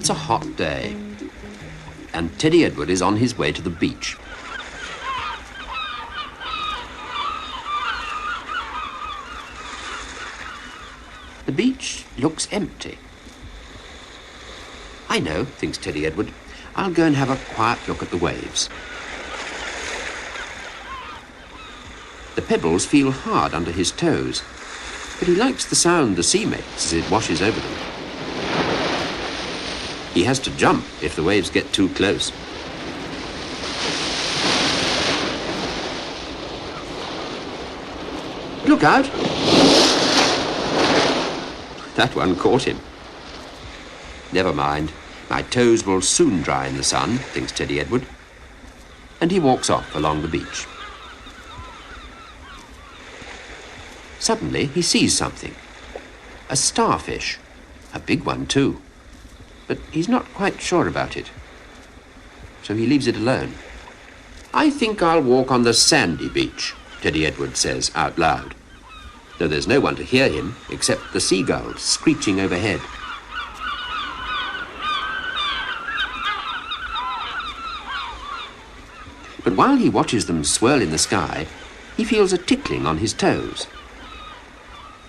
It's a hot day, and Teddy Edward is on his way to the beach. The beach looks empty. I know, thinks Teddy Edward. I'll go and have a quiet look at the waves. The pebbles feel hard under his toes, but he likes the sound the sea makes as it washes over them. He has to jump if the waves get too close. Look out! That one caught him. Never mind. My toes will soon dry in the sun, thinks Teddy Edward. And he walks off along the beach. Suddenly, he sees something. A starfish. A big one, too. But he's not quite sure about it. So he leaves it alone. I think I'll walk on the sandy beach, Teddy Edward says out loud, though there's no one to hear him except the seagulls screeching overhead. But while he watches them swirl in the sky, he feels a tickling on his toes.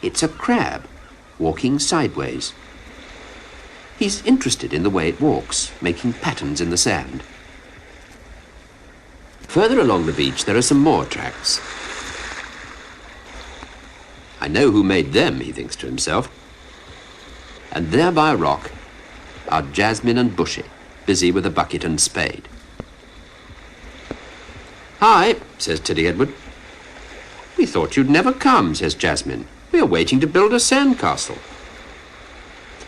It's a crab, walking sideways. He's interested in the way it walks, making patterns in the sand. Further along the beach, there are some more tracks. I know who made them, he thinks to himself. And there by a rock are Jasmine and Bushy, busy with a bucket and spade. Hi, says Teddy Edward. We thought you'd never come, says Jasmine. We are waiting to build a sandcastle.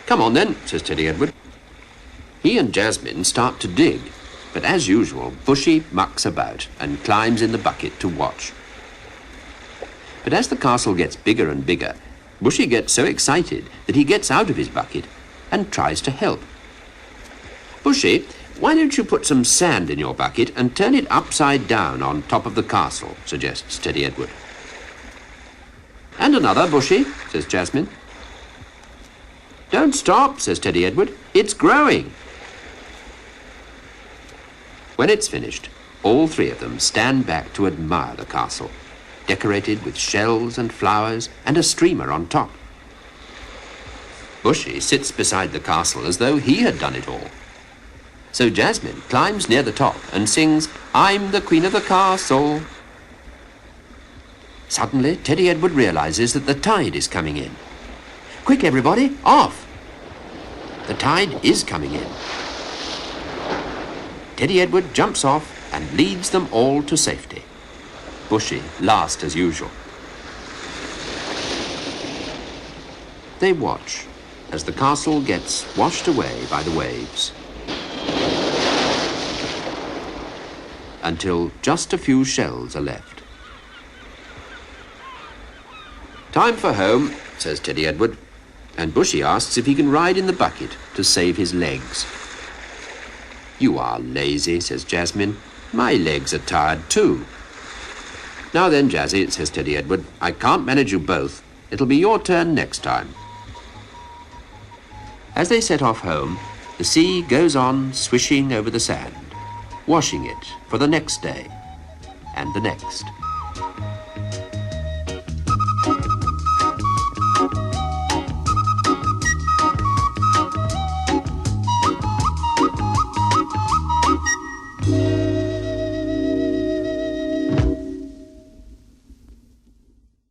Come on then, says Teddy Edward. He and Jasmine start to dig, but as usual, Bushy mucks about and climbs in the bucket to watch. But as the castle gets bigger and bigger, Bushy gets so excited that he gets out of his bucket and tries to help. Bushy, why don't you put some sand in your bucket and turn it upside down on top of the castle, suggests Teddy Edward. And another, Bushy, says Jasmine. Don't stop, says Teddy Edward. It's growing. When it's finished, all three of them stand back to admire the castle, decorated with shells and flowers and a streamer on top. Bushy sits beside the castle as though he had done it all. So Jasmine climbs near the top and sings, I'm the queen of the castle. Suddenly, Teddy Edward realizes that the tide is coming in. Quick, everybody, off! The tide is coming in. Teddy Edward jumps off and leads them all to safety. Bushy last as usual. They watch as the castle gets washed away by the waves, until just a few shells are left. Time for home, says Teddy Edward, and Bushy asks if he can ride in the bucket to save his legs. You are lazy, says Jasmine. My legs are tired too. Now then, Jazzy, says Teddy Edward, I can't manage you both. It'll be your turn next time. As they set off home, the sea goes on swishing over the sand, washing it for the next day and the next.